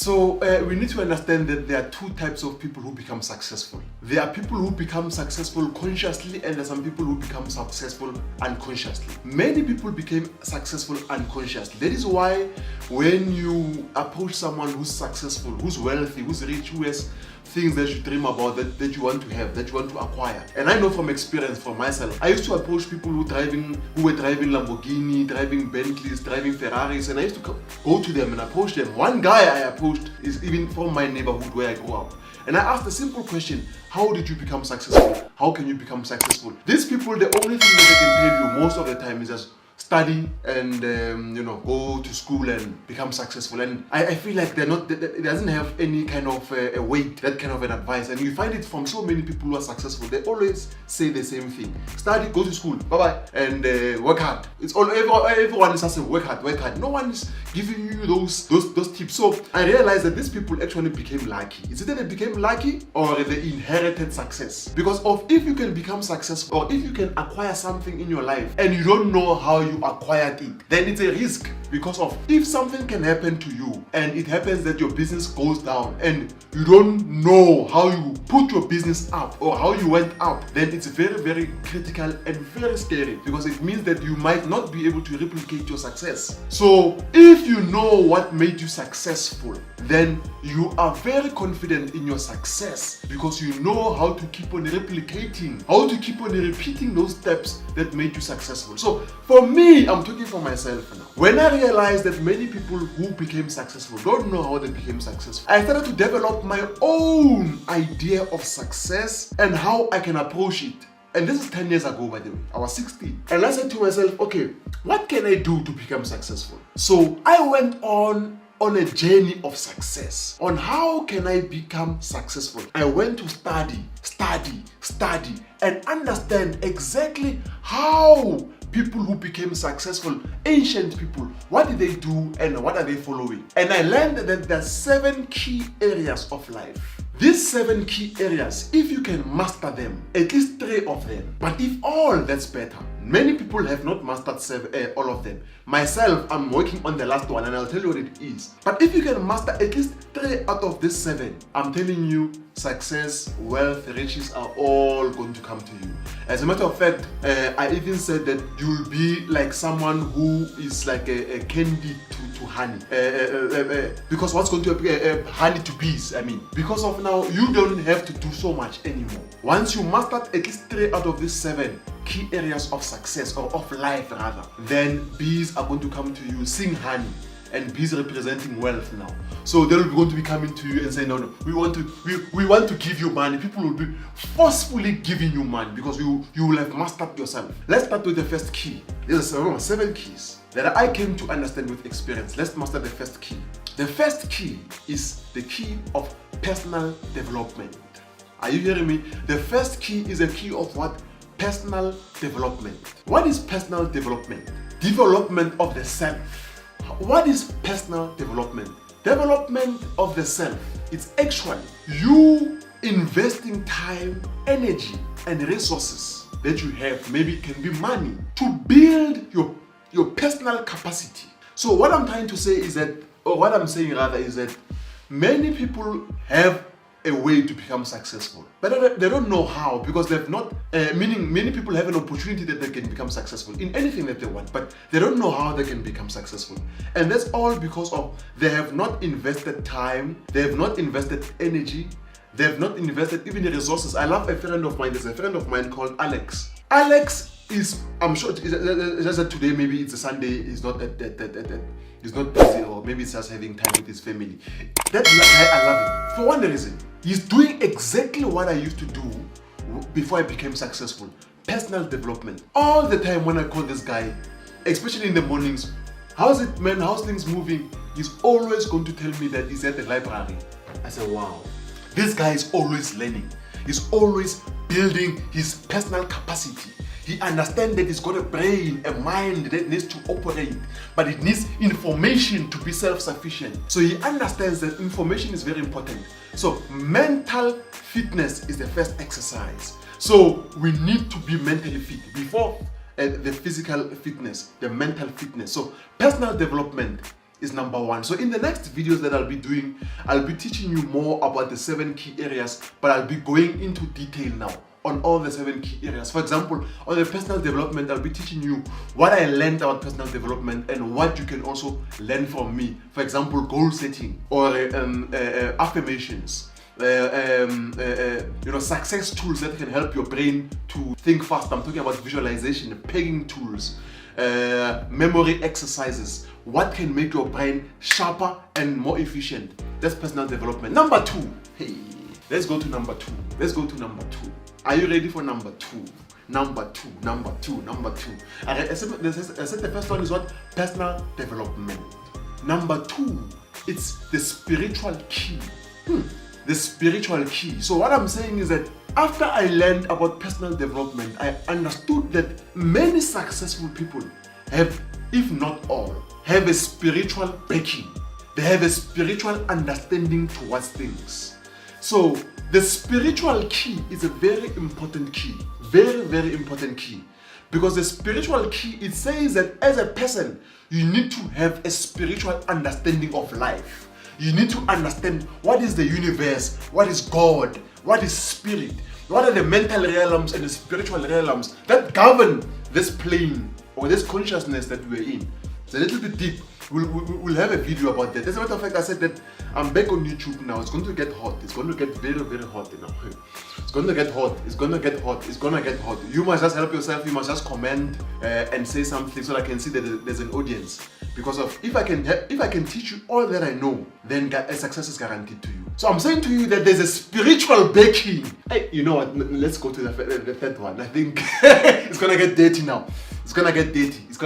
So we need to understand that there are two types of people who become successful. There are people who become successful consciously, and there are some people who become successful unconsciously. Many people became successful unconsciously. That is why when you approach someone who's successful, who's wealthy, who's rich, who has things that you dream about, that you want to have, that you want to acquire. And I know from experience, for myself, I used to approach people who were driving Lamborghini, driving Bentleys, driving Ferraris, and I used to go to them and approach them. One guy I approached is even from my neighborhood where I grew up. And I asked a simple question: how did you become successful? How can you become successful? These people, the only thing that they can tell you most of the time is just study and go to school and become successful. And I feel like it doesn't have any kind of a weight, that kind of an advice. And you find it from so many people who are successful. They always say the same thing: study, go to school, bye-bye, and work hard. It's all everyone is saying work hard. No one is giving you those tips. So I realized that these people actually became lucky. Is it that they became lucky, or they inherited success? Because if you can become successful, or if you can acquire something in your life and you don't know how you acquired it, then it's a risk. Because if something can happen to you and it happens that your business goes down and you don't know how you put your business up or how you went up, then it's very, very critical and very scary, because it means that you might not be able to replicate your success. So if you know what made you successful, then you are very confident in your success, because you know how to keep on replicating, how to keep on repeating those steps that made you successful. So for me, I'm talking for myself now. When I realized that many people who became successful don't know how they became successful, I started to develop my own idea of success and how I can approach it. And this is 10 years ago, by the way. I was 16. And I said to myself, okay, what can I do to become successful? So I went on a journey of success, on how can I become successful. I went to study, and understand exactly how people who became successful, ancient people, what did they do and what are they following? And I learned that there are 7 key areas of life. These 7 key areas, if you can master them, at least 3 of them, but if all, that's better. Many people have not mastered all of them. Myself, I'm working on the last one, and I'll tell you what it is. But if you can master at least 3 out of these 7, I'm telling you, success, wealth, riches are all going to come to you. As a matter of fact, I even said that you'll be like someone who is like a candy to honey. Because what's going to be honey to bees, because of now, you don't have to do so much anymore. Once you mastered at least 3 out of these 7 key areas of success, or of life rather, then bees are going to come to you, sing honey. And bees representing wealth now. So they're going to be coming to you and saying, no, we want to give you money. People will be forcefully giving you money because you will have mastered yourself. Let's start with the first key. There's 7 keys that I came to understand with experience. Let's master the first key. The first key is the key of personal development. Are you hearing me? The first key is a key of what? Personal development. What is personal development? Development of the self. What is personal development? Development of the self. It's actually you investing time, energy, and resources that you have, maybe it can be money, to build your personal capacity. So what I'm trying to say is that, or what I'm saying rather, is that many people have a way to become successful, but they don't know how, because they've not, meaning many people have an opportunity that they can become successful in anything that they want, but they don't know how they can become successful. And that's all because of they have not invested time, they have not invested energy, they have not invested even the resources. I love a friend of mine, there's a friend of mine called Alex. Alex is, I'm sure it's just that today maybe it's a Sunday, he's not he's not busy, or maybe he's just having time with his family. That guy, I love him for one reason. He's doing exactly what I used to do before I became successful. Personal development. All the time when I call this guy, especially in the mornings, how's it, man? How's things moving? He's always going to tell me that he's at the library. I said, wow, this guy is always learning. He's always building his personal capacity. He understands that he's got a brain, a mind that needs to operate, but it needs information to be self-sufficient. So he understands that information is very important. So mental fitness is the first exercise. So we need to be mentally fit before the physical fitness, the mental fitness. So personal development is number one. So in the next videos that I'll be doing, I'll be teaching you more about the 7 key areas, but I'll be going into detail now on all the 7 key areas. For example, on the personal development, I'll be teaching you what I learned about personal development and what you can also learn from me. For example, goal setting or affirmations. Success tools that can help your brain to think fast. I'm talking about visualization, pegging tools, memory exercises. What can make your brain sharper and more efficient? That's personal development. Number 2. Hey, let's go to number 2. Are you ready for number 2? Number two. I said the first one is what? Personal development. Number 2, it's the spiritual key. The spiritual key. So what I'm saying is that after I learned about personal development, I understood that many successful people have, if not all, have a spiritual backing. They have a spiritual understanding towards things. So the spiritual key is a very important key. Very, very important key. Because the spiritual key, it says that as a person, you need to have a spiritual understanding of life. You need to understand what is the universe, what is God, what is spirit, what are the mental realms and the spiritual realms that govern this plane or this consciousness that we're in. It's a little bit deep. We'll have a video about that. As a matter of fact, I said that I'm back on YouTube now. It's going to get hot. It's going to get very, very hot now. It's going to get hot. It's going to get hot. It's going to get hot. You must just help yourself. You must just comment and say something so that I can see that there's an audience. Because if I can teach you all that I know, then a success is guaranteed to you. So I'm saying to you that there's a spiritual backing. Hey, you know what? Let's go to the third one. I think it's going to get dirty now. It's gonna get dirty. It's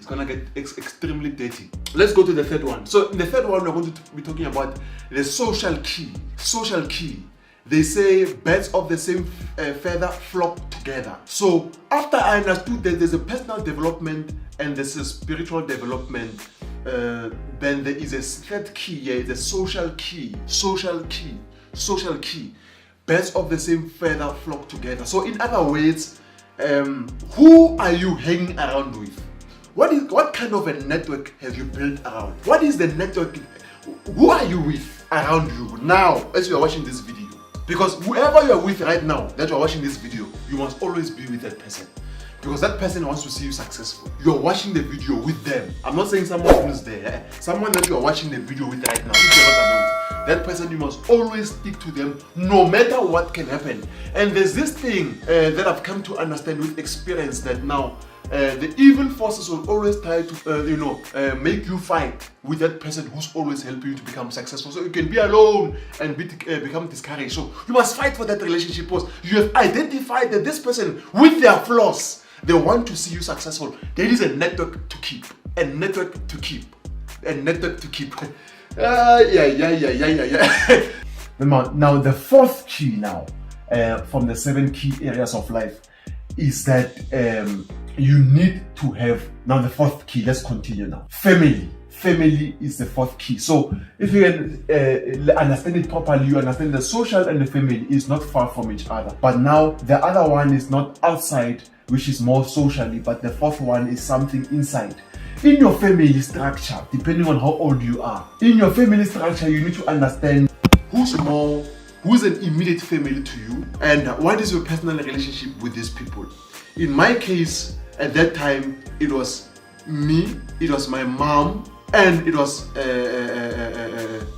gonna get extremely dirty. Let's go to the third one. So in the third one, we're going to be talking about the social key. Social key. They say birds of the same feather flock together. So after I understood that there's a personal development and there's a spiritual development, then there is a third key here, the social key. Social key. Birds of the same feather flock together. So in other words, who are you hanging around with? What kind of a network have you built around? What is the network? Who are you with around you now as you are watching this video? Because whoever you are with right now that you are watching this video, you must always be with that person. Because that person wants to see you successful. You are watching the video with them. I'm not saying someone who's there. Someone that you are watching the video with right now. If you're not alone, that person, you must always stick to them no matter what can happen. And there's this thing that I've come to understand with experience, that now the evil forces will always try to make you fight with that person who's always helping you to become successful. So you can be alone and become discouraged. So you must fight for that relationship because you have identified that this person with their flaws, they want to see you successful. There is a network to keep. Now the fourth key from the 7 key areas of life is that you need to have, now the fourth key, let's continue now. Family is the fourth key. So if you can understand it properly, you understand the social and the family is not far from each other. But now the other one is not outside, which is more socially, but the fourth one is something inside. In your family structure, depending on how old you are, in your family structure, you need to understand who's an immediate family to you, and what is your personal relationship with these people. In my case, at that time, it was me, it was my mom, and it was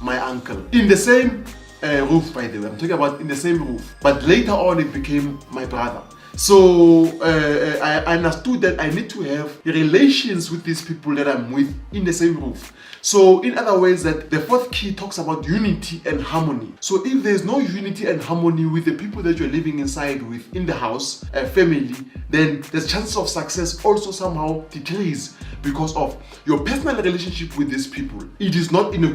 my uncle. In the same roof, by the way. I'm talking about in the same roof. But later on, it became my brother. So I understood that I need to have relations with these people that I'm with in the same roof. So in other words, that the fourth key talks about unity and harmony. So if there's no unity and harmony with the people that you're living inside with in the house, family, then the chances of success also somehow decrease because of your personal relationship with these people. It is not in a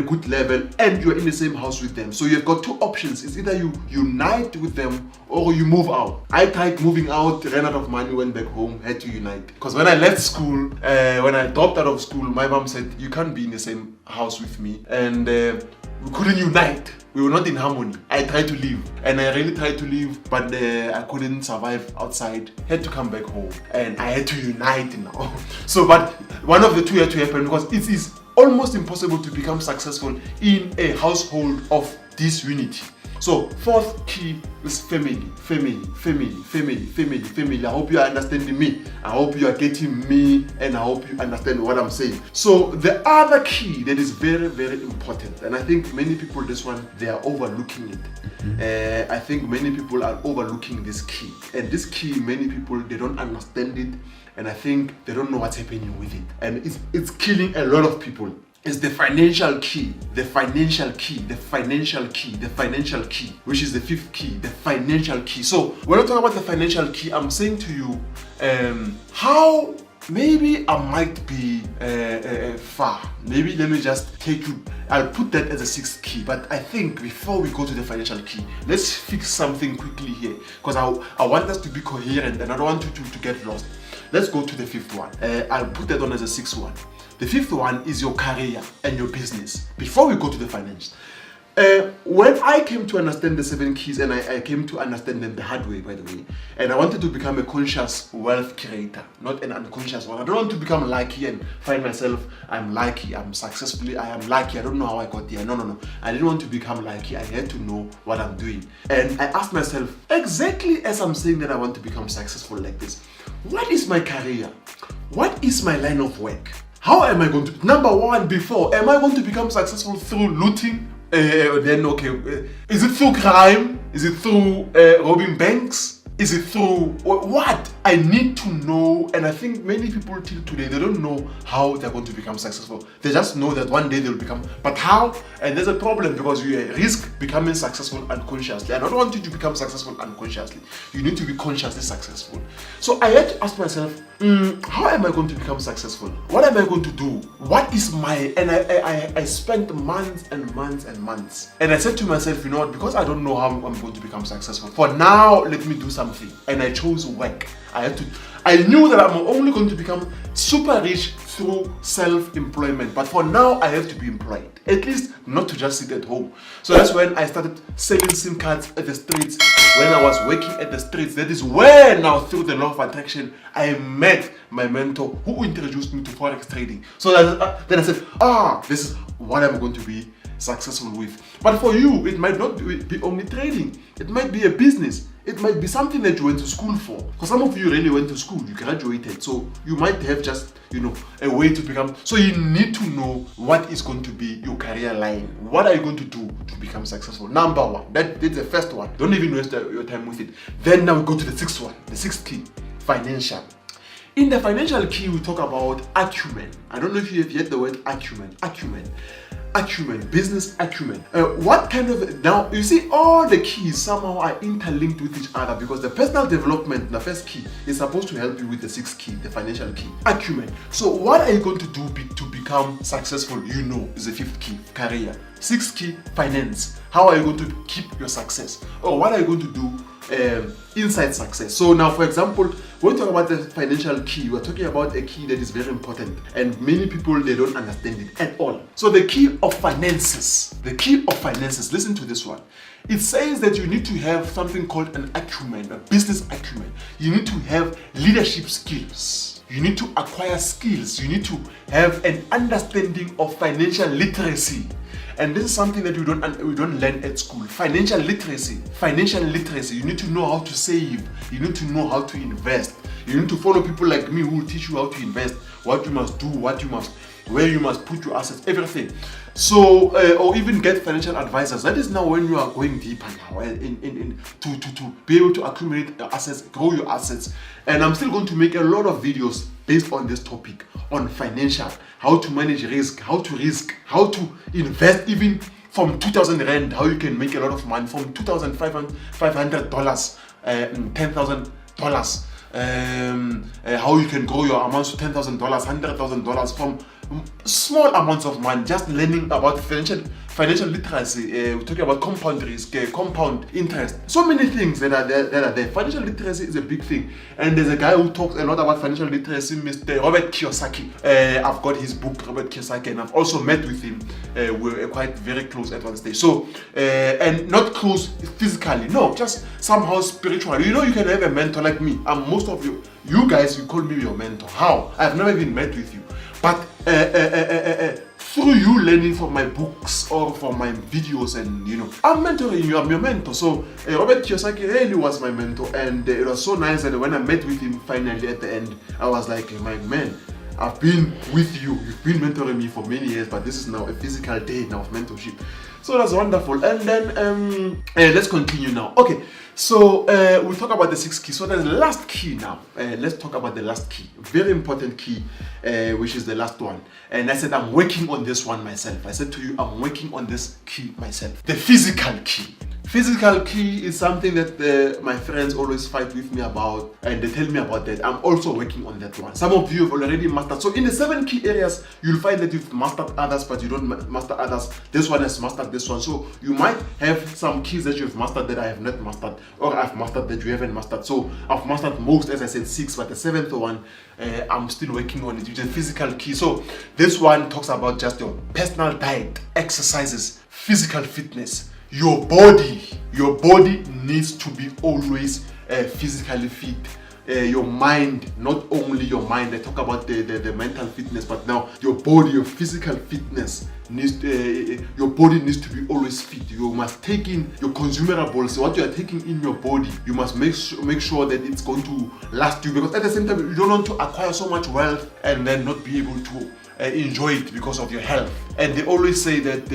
good level, and you're in the same house with them. So you've got two options. It's either you unite with them or you move out. I tried moving out, ran out of money, went back home, had to unite. Because when I left school, when I dropped out of school, my mom said, you can't be in the same house with me. And we couldn't unite. We were not in harmony. I tried to leave, and I really tried to leave, but I couldn't survive outside. Had to come back home, and I had to unite now. So, but one of the two had to happen, because it is almost impossible to become successful in a household of disunity. So, fourth key is family. I hope you are understanding me. I hope you are getting me, and I hope you understand what I'm saying. So, the other key that is very, very important, and I think many people, this one, they are overlooking it. I think many people are overlooking this key. And this key, many people, they don't understand it, and I think they don't know what's happening with it. And it's killing a lot of people. Is the financial key, which is the fifth key, the financial key. So when I talk about the financial key, I'm saying to you how maybe I might be far. Maybe let me just take you, I'll put that as a sixth key. But I think before we go to the financial key, let's fix something quickly here, because I want us to be coherent, and I don't want you to get lost. Let's go to the fifth one. I'll put that on as a sixth one. The fifth one is your career and your business. Before we go to the finance, when I came to understand the 7 keys, and I came to understand them the hard way, by the way, and I wanted to become a conscious wealth creator, not an unconscious one. I don't want to become lucky and find myself, I'm lucky, I'm successfully, I am lucky, I don't know how I got there. No. I didn't want to become lucky. I had to know what I'm doing. And I asked myself, exactly as I'm saying that I want to become successful like this, what is my career? What is my line of work? How am I going to, number one, before, am I going to become successful through looting? Is it through crime? Is it through robbing banks? Is it through what? I need to know, and I think many people till today, they don't know how they're going to become successful. They just know that one day they'll become, but how? And there's a problem, because you risk becoming successful unconsciously. I don't want you to become successful unconsciously. You need to be consciously successful. So I had to ask myself, how am I going to become successful? What am I going to do? What is my, and I spent months and months and months. And I said to myself, you know what, because I don't know how I'm going to become successful, for now, let me do something. And I chose work. I knew that I'm only going to become super rich through self-employment, but for now I have to be employed, at least not to just sit at home. So that's when I started selling SIM cards at the streets. When I was working at the streets, that is where now, through the law of attraction, I met my mentor who introduced me to forex trading. So then I said, this is what I'm going to be successful with. But for you, it might not be only trading. It might be a business. It might be something that you went to school for. For some of you really went to school, you graduated, so you might have just, a way to become. So you need to know what is going to be your career line. What are you going to do to become successful? Number one, that's the first one. Don't even waste your time with it. Then now we go to the sixth one, the sixth key, financial. In the financial key, we talk about acumen. I don't know if you have heard the word acumen. Acumen, business acumen. What kind of, now you see, all the keys somehow are interlinked with each other, because the personal development, the first key, is supposed to help you with the sixth key, the financial key, acumen. So what are you going to do to become successful? Is the fifth key, career. Sixth key, finance. How are you going to keep your success? Or what are you going to do inside success? So now, for example, when we talk about the financial key, we're talking about a key that is very important, and many people, they don't understand it at all. So the key of finances, listen to this one. It says that you need to have something called an acumen, a business acumen. You need to have leadership skills. You need to acquire skills. You need to have an understanding of financial literacy. And this is something that we don't learn at school. Financial literacy. You need to know how to save. You need to know how to invest. You need to follow people like me who will teach you how to invest, what you must do, where you must put your assets, everything. So, or even get financial advisors. That is now when you are going deeper now, to be able to accumulate assets, grow your assets. And I'm still going to make a lot of videos based on this topic, on financial, how to manage risk, how to invest even from 2,000 Rand, how you can make a lot of money, from $2,500, $10,000, how you can grow your amounts to $10,000, $100,000, from small amounts of money, just learning about financial literacy. We're talking about compound risk, compound interest, so many things that are there. Financial literacy is a big thing, and there's a guy who talks a lot about financial literacy, Mr. Robert Kiyosaki. I've got his book, Robert Kiyosaki, and I've also met with him. We're quite very close at one stage. So, and not close physically, no, just somehow spiritually. You know, you can have a mentor like me. Most of you guys, you call me your mentor. How? I've never even met with you, but through you learning from my books or from my videos, and you know, I'm mentoring you, I'm your mentor. So Robert Kiyosaki really was my mentor, and it was so nice that when I met with him finally at the end, I was like, my man, I've been with you, you've been mentoring me for many years, but this is now a physical day now of mentorship. So that's wonderful. And then let's continue now. Okay, so we'll talk about the 6 keys. So there's the last key now. Let's talk about the last key, very important key, which is the last one. And I said I'm working on this one myself. I said to you, I'm working on this key myself. The physical key. Physical key is something that my friends always fight with me about, and they tell me about that. I'm also working on that one. Some of you have already mastered. So in the 7 key areas, you'll find that you've mastered others, but you don't master others. This one has mastered this one. So you might have some keys that you've mastered that I have not mastered, or I've mastered that you haven't mastered. So I've mastered most, as I said, 6, but the 7th one, I'm still working on it, which is a physical key. So this one talks about just your personal diet, exercises, physical fitness. Your body needs to be always physically fit. Your mind, not only your mind, I talk about the mental fitness, but now your body, your physical fitness your body needs to be always fit. You must take in your consumables, what you are taking in your body. You must make sure that it's going to last you, because at the same time you don't want to acquire so much wealth and then not be able to enjoy it because of your health. And they always say that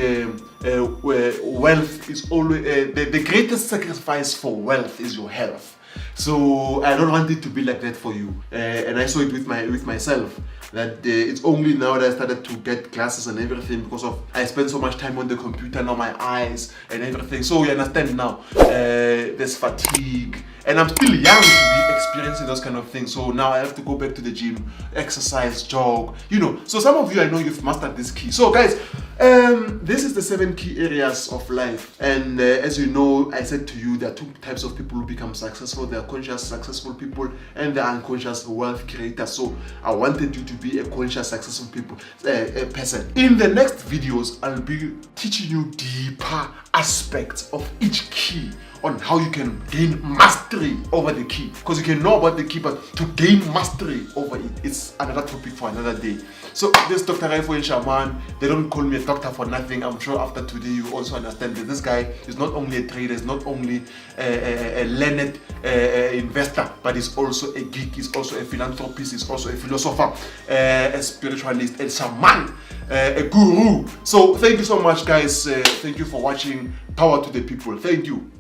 wealth is always the greatest sacrifice for wealth is your health. So I don't want it to be like that for you, and I saw it with myself, that it's only now that I started to get glasses and everything, because of I spend so much time on the computer now, my eyes and everything. So you understand now, there's fatigue, and I'm still young to be experiencing those kind of things. So now I have to go back to the gym, exercise, jog, you know. So some of you, I know you've mastered this key. So guys, this is the 7 key areas of life, and as you know, I said to you, there are 2 types of people who become successful. There are conscious successful people and the unconscious wealth creators. So I wanted you to be a conscious successful person. In the next videos, I'll be teaching you deeper aspects of each key, on how you can gain mastery over the key, because you can know about the key, but to gain mastery over it, it's another topic for another day. So this Dr. Raifo Shaman, they don't call me a doctor for nothing. I'm sure after today you also understand that this guy is not only a trader, he's not only a learned investor, but he's also a geek, he's also a philanthropist, he's also a philosopher, a spiritualist, a shaman, a guru. So thank you so much, guys. Thank you for watching. Power to the people. Thank you.